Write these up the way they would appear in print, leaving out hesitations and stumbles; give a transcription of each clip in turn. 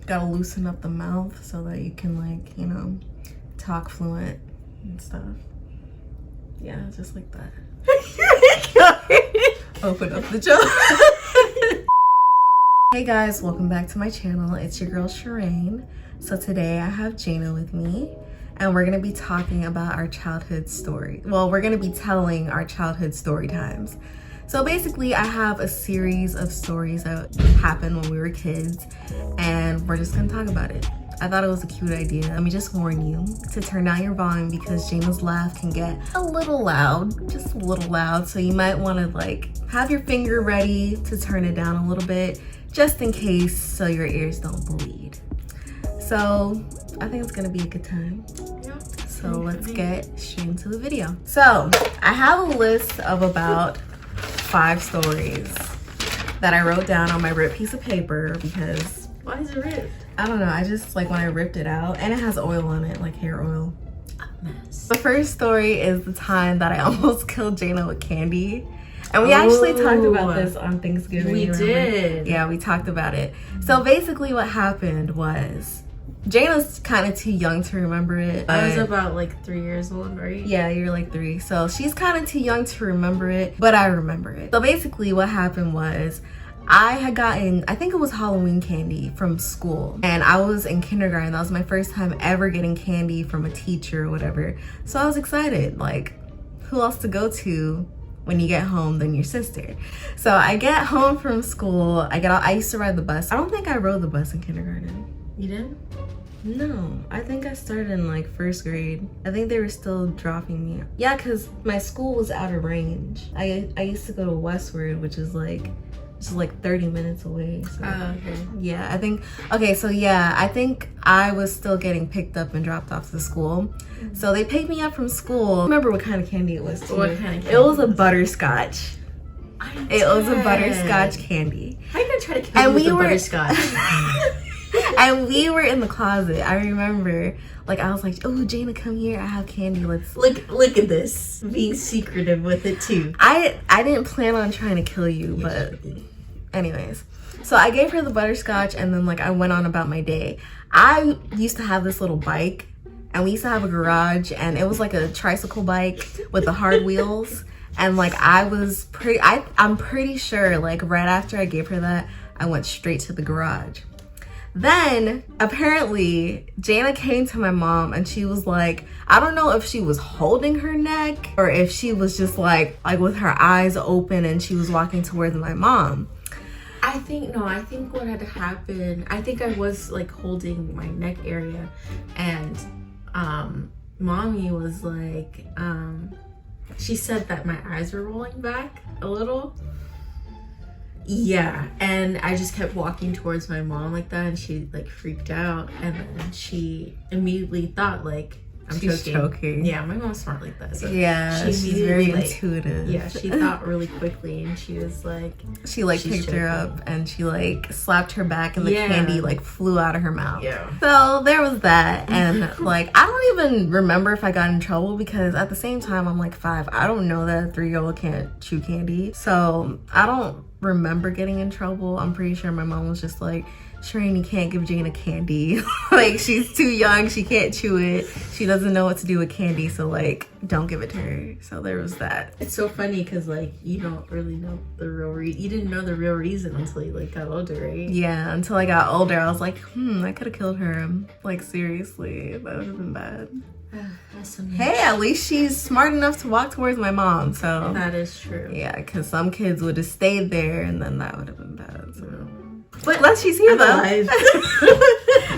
gotta loosen up the mouth so that you can, like, you know, talk fluent and stuff. Yeah, just like that. Open up the jar. Hey guys, welcome back to my channel. It's your girl Shireen. So today I have Jana with me, and we're gonna be talking about our childhood story. Well, we're gonna be telling our childhood story times. So basically, I have a series of stories that happened when we were kids, and we're just gonna talk about it. I thought it was a cute idea. Let me just warn you to turn down your volume because Jana's laugh can get a little loud, just a little loud. So you might wanna like have your finger ready to turn it down a little bit, just in case, so your ears don't bleed. So I think it's gonna be a good time. Yeah. So let's get straight into the video. So I have a list of about 5 stories that I wrote down on my ripped piece of paper because Why is it ripped? I don't know, I just like when I ripped it out, and it has oil on it, like hair oil. A mess. The first story is the time that I almost killed Jana with candy. And we actually talked about this on Thanksgiving. We you remember? did. Yeah, we talked about it. So basically what happened was Jana's kind of too young to remember it. I was but- about like 3 years old, right? Yeah, you're like 3. So she's kind of too young to remember it, but I remember it. So basically what happened was I had gotten, I think it was Halloween candy from school, and I was in kindergarten. That was my first time ever getting candy from a teacher or whatever. So I was excited. Like, who else to go to when you get home than your sister? So I get home from school. I used to ride the bus. I don't think I rode the bus in kindergarten. You didn't? No, I think I started in like 1st grade. I think they were still dropping me. Yeah, because my school was out of range. I used to go to Westward, which is like 30 minutes away. So. Okay. Yeah, I think, okay, so yeah, I think I was still getting picked up and dropped off to school. So they picked me up from school. I remember what kind of candy it was too. What kind of candy? It was a butterscotch. I'm It was a dead. butterscotch candy. How you gonna try to kill And me with we the were- butterscotch? And we were in the closet. I remember, like, I was like, oh, Jana, come here. I have candy. Let's... Look at this. Being secretive with it too. I didn't plan on trying to kill you, but anyways. So I gave her the butterscotch, and then, like, I went on about my day. I used to have this little bike, and we used to have a garage, and it was like a tricycle bike with the hard wheels. And, like, I'm pretty sure, like, right after I gave her that, I went straight to the garage. Then, apparently, Jana came to my mom and she was like, I don't know if she was holding her neck or if she was just like with her eyes open and she was walking towards my mom. I think what had happened, I think I was like holding my neck area, and mommy was like, she said that my eyes were rolling back a little. Yeah, and I just kept walking towards my mom like that, and she like freaked out, and then she immediately thought like She's choking. Yeah, my mom's smart like that. So Yeah, she she's immediately, very like, intuitive. yeah, she thought really quickly, and she was like, She like she's picked her choking. up and she like slapped her back and the Yeah. candy like flew out of her mouth. Yeah. So there was that, and like I don't even remember if I got in trouble because at the same time I'm like 5. I don't know that a 3-year-old can't chew candy. So I don't remember getting in trouble. I'm pretty sure my mom was just like, Shireen, you can't give Jana candy. Like, she's too young, she can't chew it. She doesn't know what to do with candy, so like, don't give it to her. So there was that. It's so funny because like you don't really know the real reason. You didn't know the real reason until you like got older, right? Yeah, until I got older, I was like, I could have killed her. Like, seriously, that would have been bad. That's so nice. Hey, at least she's smart enough to walk towards my mom, so. That is true. Yeah, because some kids would have stayed there and then that would have been bad, so. But glad she's here I'm though. alive.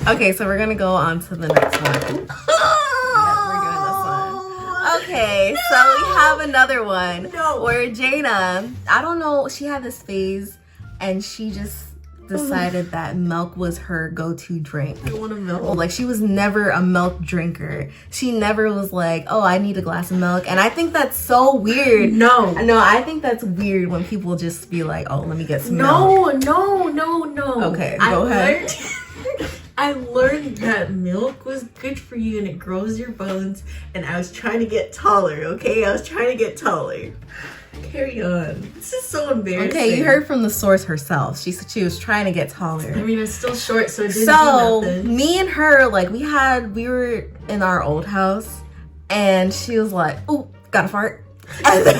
Okay, so we're gonna go on to the next one. Yeah, we're doing this one. Okay, so we have another one No. where Jana, I don't know, she had this phase and she just decided that milk was her go-to drink. I want to milk. Like, she was never a milk drinker. She never was like, oh, I need a glass of milk. And I think that's so weird. No. No, I think that's weird when people just be like, oh, let me get some milk. No. Okay, go ahead. I learned that milk was good for you and it grows your bones, and I was trying to get taller, okay? I was trying to get taller. Carry on. This is so embarrassing. Okay, you heard from the source herself. She said she was trying to get taller. I mean, it's still short, so it didn't So do nothing. me and her, like, we were in our old house, and she was like, "Ooh, got a fart," and then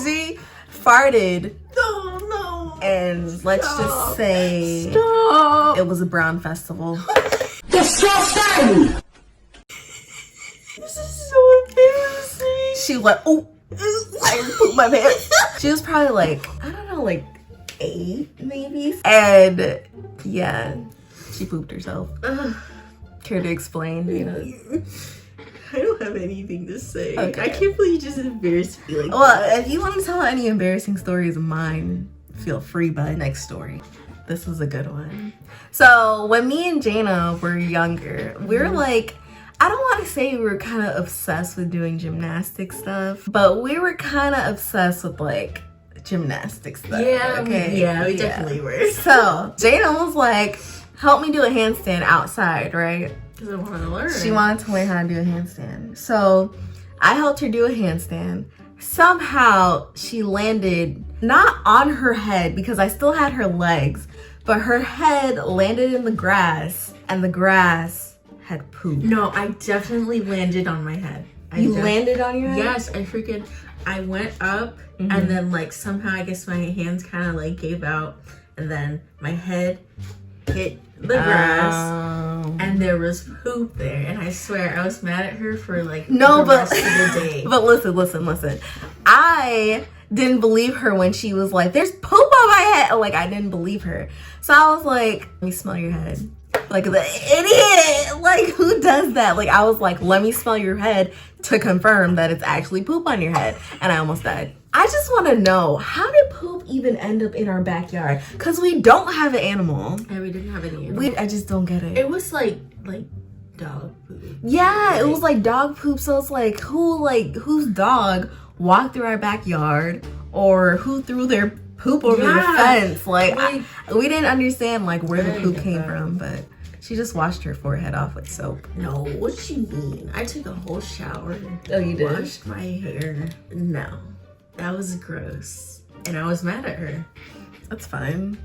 she farted, No. and let's just say Stop. it was a brown festival. Disgusting! This is so embarrassing. She went, "Ooh, I pooped my pants." She was probably like, I don't know, like 8 maybe, and yeah, she pooped herself. Ugh. Care to explain, Dana? I don't have anything to say. Okay. I can't believe you just embarrassed me like that. Well, if you want to tell any embarrassing stories of mine, feel free, but next story. This was a good one. So when me and Jana were younger, we were like, I don't want to say we were kind of obsessed with doing gymnastic stuff, but we were kind of obsessed with like gymnastic stuff. Yeah, okay? we definitely were. So Jana was like, help me do a handstand outside, right? Because I want to learn. She wanted to learn how to do a handstand. So I helped her do a handstand. Somehow she landed not on her head because I still had her legs, but her head landed in the grass and the grass had poop. No, I definitely landed on my head. You landed on your head? Yes, I went up and then like somehow I guess my hands kind of like gave out and then my head hit the grass and there was poop there and I swear I was mad at her for like No, the but rest of the day. but listen. I didn't believe her when she was like, "There's poop on my head." Like, I didn't believe her. So I was like, "Let me smell your head." Like the idiot. Like, who does that? Like, I was like, "Let me smell your head to confirm that it's actually poop on your head." And I almost died. I just want to know, how did poop even end up in our backyard? Because we don't have an animal. And we didn't have any animals. I just don't get it. It was like dog poop. Yeah, it was like dog poop. So it's like, whose dog walked through our backyard, or who threw their poop over the fence? Like, we didn't understand like where the poop came from, but she just washed her forehead off with soap. No, what you mean? I took a whole shower. Oh, you did? Washed my hair. No, that was gross, and I was mad at her. That's fine.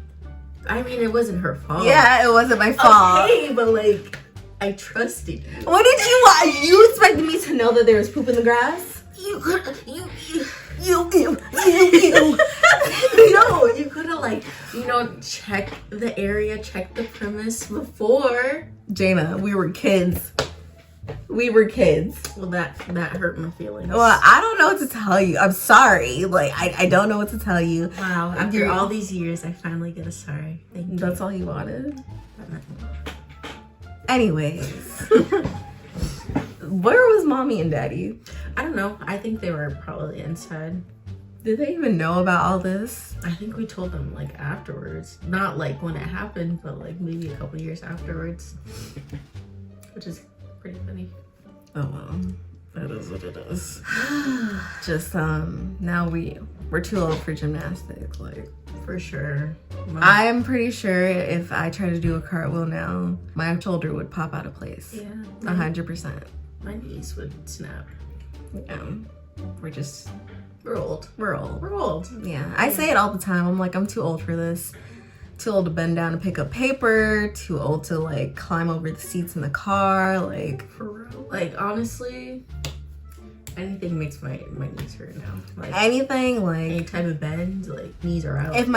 I mean, it wasn't her fault. Yeah, it wasn't my fault. Okay, but like, I trusted you. What did you want? You expected me to know that there was poop in the grass? You could, you. You. No, you could have like, check the area, check the premise before. Jana, we were kids. Well, that hurt my feelings. Well, I don't know what to tell you. I'm sorry. Like, I don't know what to tell you. Wow, after all these years, I finally get a sorry. Thank you. That's all you wanted? That meant a lot. Anyways. Where was mommy and daddy? I don't know. I think they were probably inside. Did they even know about all this? I think we told them like afterwards. Not like when it happened, but like maybe a couple years afterwards. Which is pretty funny. Oh well. That is what it is. Just now we're too old for gymnastics, like. For sure. I'm pretty sure if I try to do a cartwheel now, my shoulder would pop out of place. Yeah. 100%. My knees would snap. Yeah. We're old. We're old. We're old. Yeah. I say it all the time. I'm like, I'm too old for this. Too old to bend down and pick up paper. Too old to like climb over the seats in the car. Like, For real. Like, honestly, anything makes my knees hurt now. Like, anything, like, any type of bend, like, knees are out. if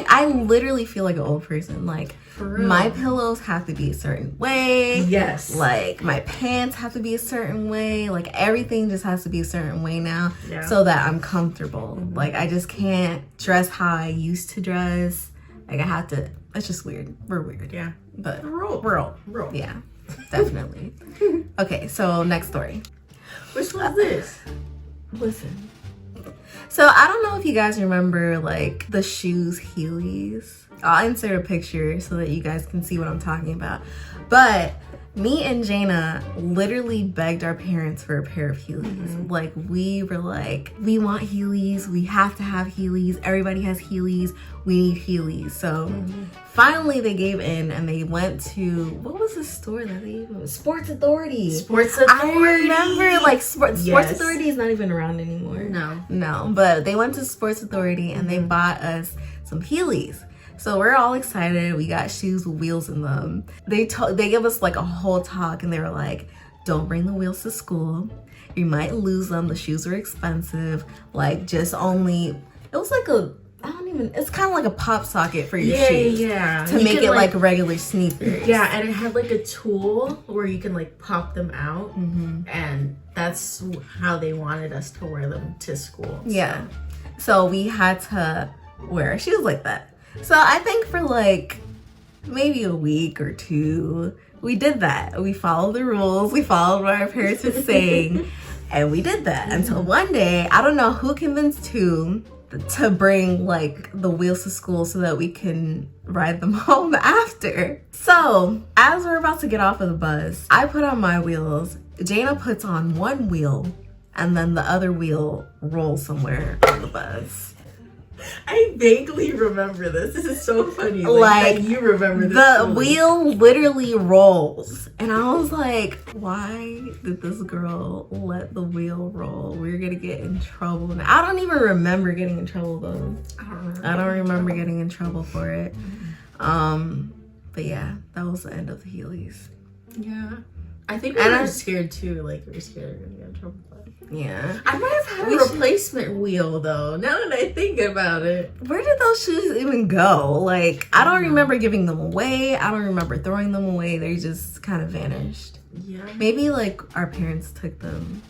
I literally feel like an old person. Like, For real. my pillows have to be a certain way. Yes. Like, my pants have to be a certain way. Like, everything just has to be a certain way now Yeah. so that I'm comfortable. Like, I just can't dress how I used to dress. Like, I have to, it's just weird. We're weird. Yeah. But We're old. we're old. We're old. Yeah, definitely. Okay, so next story. Which one's this? Listen. So I don't know if you guys remember like the shoes Heelys. I'll insert a picture so that you guys can see what I'm talking about. But me and Jaina literally begged our parents for a pair of Heelys. Like, we were like, we want Heelys. We have to have Heelys. Everybody has Heelys. We need Heelys. So finally they gave in and they went to, what was the store that they even, Sports Authority. Sports Authority. I remember, like, Sports Yes. Authority is not even around anymore. No. But they went to Sports Authority and they bought us some Heelys. So we're all excited. We got shoes with wheels in them. They gave us like a whole talk and they were like, don't bring the wheels to school. You might lose them. The shoes are expensive. Like, just only, it was like it's kind of like a pop socket for your shoes. Yeah. To make it like regular sneakers. Yeah, and it had like a tool where you can like pop them out. And that's how they wanted us to wear them to school. Yeah. So we had to wear shoes like that. So I think for like maybe a week or two, we did that. We followed the rules. We followed what our parents were saying. And we did that until one day, I don't know who convinced who to bring like the wheels to school so that we can ride them home after. So as we're about to get off of the bus, I put on my wheels. Jaina puts on one wheel and then the other wheel rolls somewhere on the bus. I vaguely remember this. This is so funny. Like, that you remember this. The story. wheel literally rolls. And I was like, why did this girl let the wheel roll? We're gonna get in trouble. And I don't even remember getting in trouble though. I don't remember getting in trouble for it. But yeah, that was the end of the Heelys. Yeah. I think we were scared too. Like, we were scared we were gonna get in trouble. Yeah. I might have had a replacement wheel though, now that I think about it. Where did those shoes even go? Like, I don't remember giving them away. I don't remember throwing them away. They just kind of vanished. Yeah. Maybe like our parents took them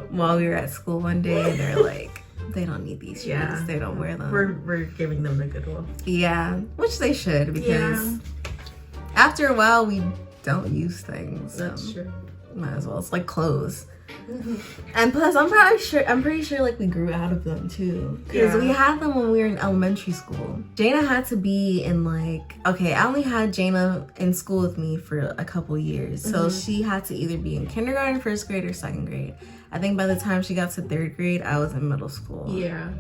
while we were at school one day and they're like, they don't need these shoes. Yeah. They don't wear them. We're giving them the good one. Yeah, which they should, because after a while we don't use things. So That's true. might as well. It's like clothes. And plus, I'm pretty sure like we grew out of them too, because we had them when we were in elementary school. Jaina had to be in like, okay, I only had Jaina in school with me for a couple years, so she had to either be in kindergarten, first grade, or second grade. I think by the time she got to third grade, I was in middle school. Yeah.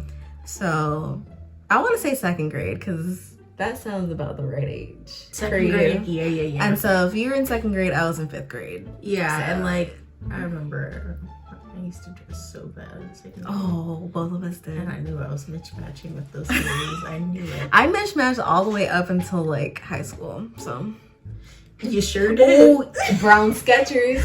So I want to say second grade because that sounds about the right age. Second grade. Yeah. And so if you were in second grade, I was in fifth grade. Yeah, So- and like I remember I used to dress so bad in second grade. Oh, both of us did. And I knew I was mismatching with those things. I knew it. I mismatched all the way up until like high school. So You sure did. brown Skechers.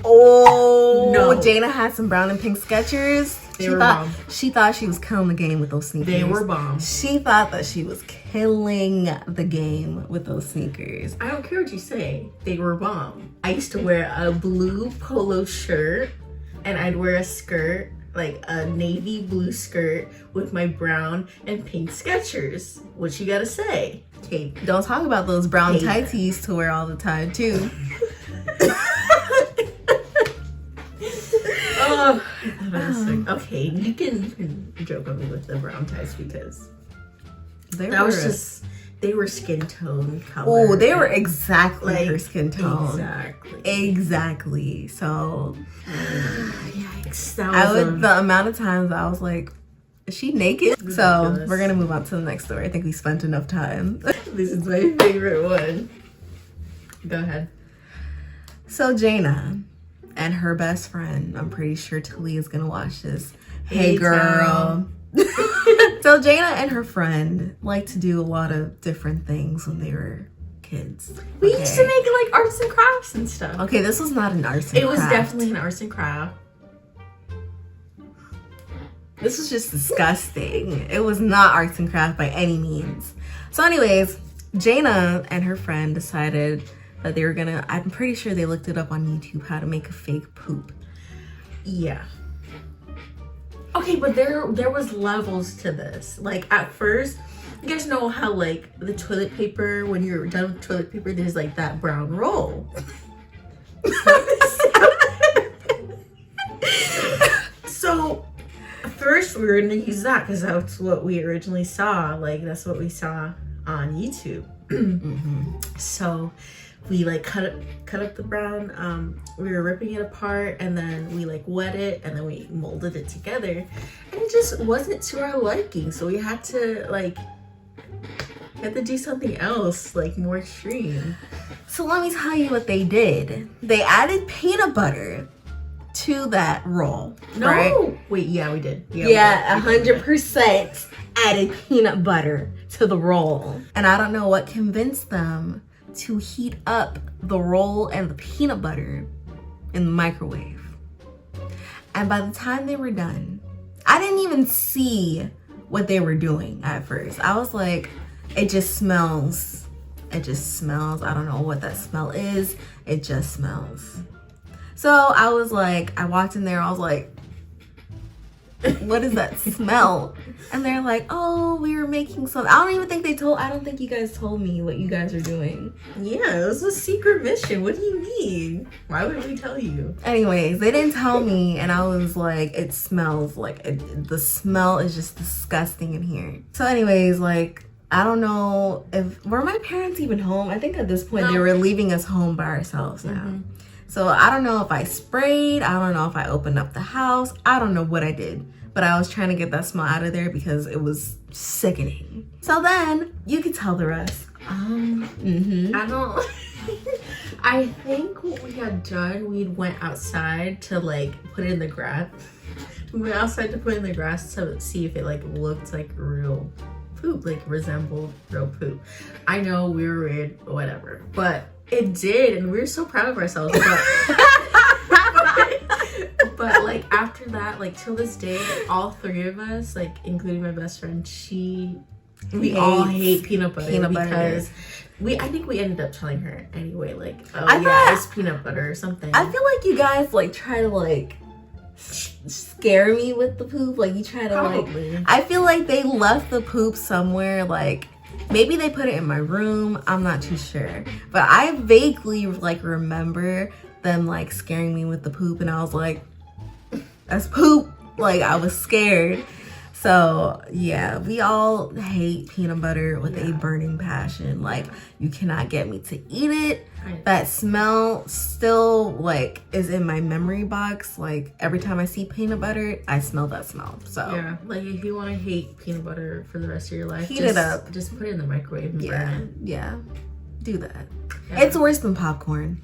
Oh No. Jaina had some brown and pink Skechers. They were bomb. She thought she was killing the game with those sneakers. They were bomb. She thought that she was killing the game with those sneakers. I don't care what you say. They were bomb. I used to wear a blue polo shirt and I'd wear a skirt, like a navy blue skirt with my brown and pink Skechers. What you gotta say? Tape. Don't talk about those brown Hate tights he used to wear all the time too. Oh, that was sick. Okay, you can joke on me with the brown ties because They they were skin tone color. Oh, they were exactly Like, her skin tone. Exactly. Exactly. So Yikes. That was the amount of times I was like, is she naked? So Ridiculous. we're gonna move on to the next story. I think we spent enough time. this is my favorite one. Go ahead. So Jaina and her best friend, I'm pretty sure Talia is gonna watch this. Hey, Hey girl. So Jaina and her friend like to do a lot of different things when they were kids. We used to make like arts and crafts and stuff. Okay, this was not an arts and It was craft. definitely an arts and craft. This was just disgusting. It was not arts and craft by any means. So anyways, Jaina and her friend decided that they were gonna, I'm pretty sure they looked it up on YouTube, how to make a fake poop. Yeah. Okay, but there was levels to this. Like at first, you guys know how like the toilet paper, when you're done with toilet paper, there's like that brown roll. So first we were gonna use that because that's what we originally saw. Like that's what we saw on YouTube. So we like cut up the brown. We were ripping it apart, and then we like wet it, and then we molded it together, and it just wasn't to our liking. So we had to do something else, like more extreme. So let me tell you what they did. They added peanut butter to that roll. No, right? wait, yeah, we did. Yeah, 100% added peanut butter to the roll. And I don't know what convinced them to heat up the roll and the peanut butter in the microwave. And by the time they were done, I didn't even see what they were doing at first. I was like, it just smells. It just smells. I don't know what that smell is. It just smells. So I was like, I walked in there, I was like, what is that smell? And they're like, oh, we were making some. I don't think you guys told me what you guys are doing. Yeah, it was a secret mission. What do you mean? Why would we tell you? Anyways, they didn't tell me, and I was like, it smells like the smell is just disgusting in here. So anyways, like, I don't know were my parents even home? I think at this point they were leaving us home by ourselves now. Mm-hmm. So I don't know if I sprayed, I don't know if I opened up the house, I don't know what I did, but I was trying to get that smell out of there because it was sickening. So then you could tell the rest. I don't. I think what we had done, we went outside to like put it in the grass. We went outside to put it in the grass to see if it like looked like real poop, like resembled real poop. I know we were weird, whatever, but it did, and we were so proud of ourselves. But like after that, like till this day, like, all three of us, like including my best friend, we all hate peanut butter because I think we ended up telling her anyway, like, oh it's peanut butter or something. I feel like you guys like try to like scare me with the poop, like you try to Probably. like. I feel like they left the poop somewhere, like maybe they put it in my room. I'm not too sure, but I vaguely like remember them like scaring me with the poop, and I was like, that's poop. Like I was scared. So yeah, we all hate peanut butter with a burning passion. Like you cannot get me to eat it. That smell still like is in my memory box. Like every time I see peanut butter, I smell that smell. So yeah, like if you want to hate peanut butter for the rest of your life, heat it up. Just put it in the microwave and burn it. Yeah, do that. Yeah. It's worse than popcorn.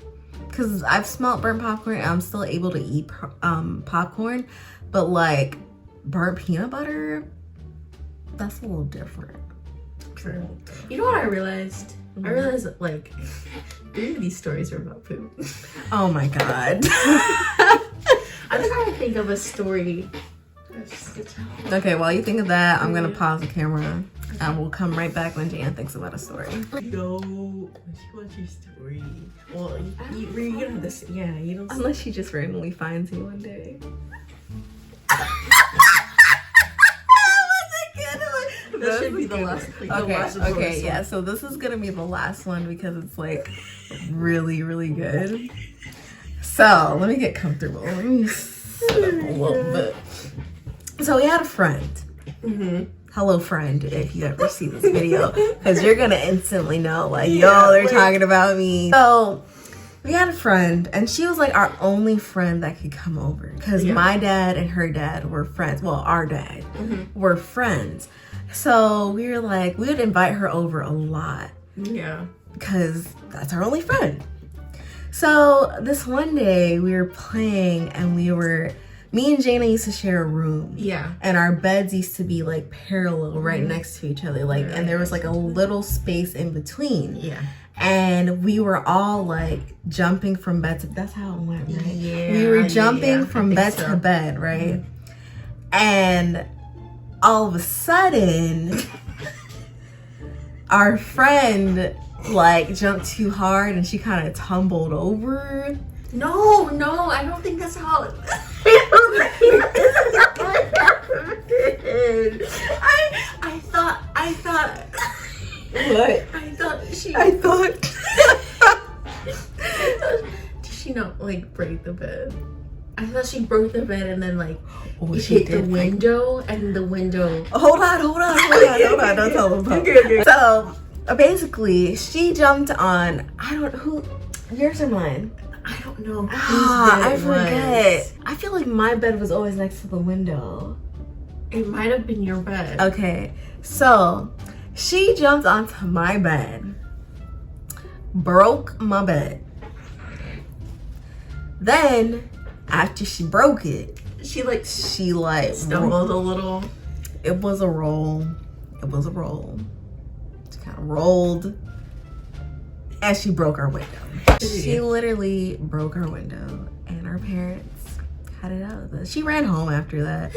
Because I've smelled burnt popcorn and I'm still able to eat popcorn. But like burnt peanut butter, that's a little different. True. You know what I realized? I realized that like maybe these stories are about poop. Oh my god. I'm trying to think of a story. Okay, while you think of that, I'm gonna pause the camera and we'll come right back when Jana thinks about a story. No, she wants your story. Well, you're gonna have this. Yeah, you don't. Unless she just randomly finds you one day. That should be the last. Okay, yeah. So this is gonna be the last one because it's like really, really good. So let me get comfortable. Let me sit up a little bit. So we had a friend. Hello, friend, if you ever see this video, because you're gonna instantly know, like, yo, they're talking about me. So we had a friend, and she was like our only friend that could come over, because my dad and her dad were friends. Well, our dad were friends. So we were like, we would invite her over a lot. Yeah. Because that's our only friend. So this one day we were playing and me and Jana used to share a room. Yeah. And our beds used to be like parallel right next to each other. Like, and there was like a little space in between. Yeah. And we were all like jumping from bed to, that's how it went, right? Yeah. We were jumping from bed to bed, right? And all of a sudden, our friend like jumped too hard and she kind of tumbled over. No, I don't think that's how it I thought What? I thought did she not like break the bed? I thought she broke the bed and then like she hit the window and the window. Hold on. Don't tell them. So basically, she jumped on, yours or mine? I don't know. I forget. I feel like my bed was always next to the window. It might have been your bed. Okay, so she jumped onto my bed, broke my bed. Then, after she broke it, she stumbled a little. It was a roll. She kind of rolled, and she broke our window. She literally broke our window, and our parents had it out with us. She ran home after that,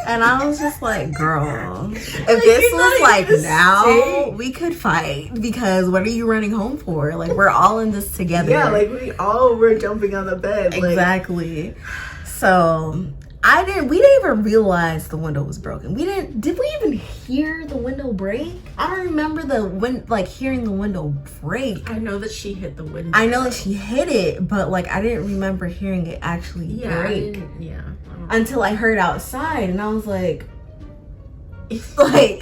and I was just like, "Girl, if this was like now, we could fight because what are you running home for? Like we're all in this together." Yeah, like we all were jumping on the bed. Exactly. So we didn't even realize the window was broken. Did we even hear the window break? I don't remember hearing the window break. I know that she hit the window. I know that she hit it, but like I didn't remember hearing it actually break. Until I heard outside, and I was like, why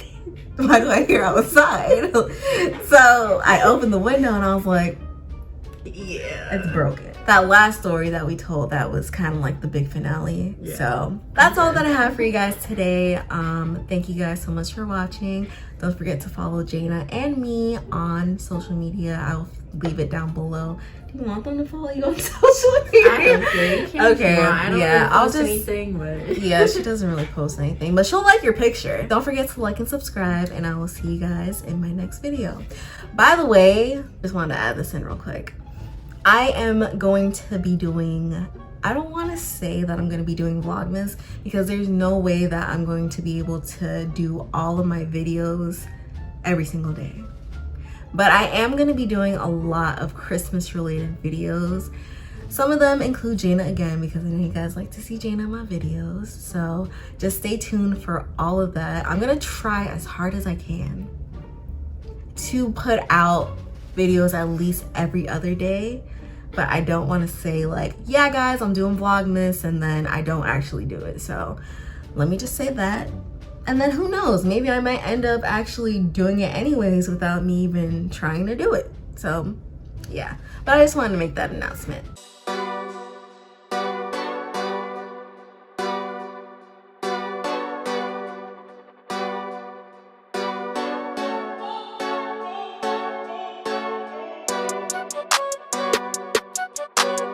do I hear outside? So I opened the window and I was like, yeah, it's broken. That last story that we told, that was kind of like the big finale. Yeah. So that's all that I have for you guys today. Thank you guys so much for watching. Don't forget to follow Jayna and me on social media. I'll leave it down below. Do you want them to follow you on social media? I don't think. Okay, I don't yeah, really post anything, but yeah, she doesn't really post anything, but she'll like your picture. Don't forget to like and subscribe, and I will see you guys in my next video. By the way, just wanted to add this in real quick. I am going to be doing, I don't want to say that I'm going to be doing Vlogmas because there's no way that I'm going to be able to do all of my videos every single day. But I am going to be doing a lot of Christmas related videos. Some of them include Jayna again because I know you guys like to see Jayna in my videos. So just stay tuned for all of that. I'm going to try as hard as I can to put out videos at least every other day. But I don't want to say like, yeah guys, I'm doing Vlogmas, and then I don't actually do it. So let me just say that. And then who knows, maybe I might end up actually doing it anyways without me even trying to do it. So yeah, but I just wanted to make that announcement.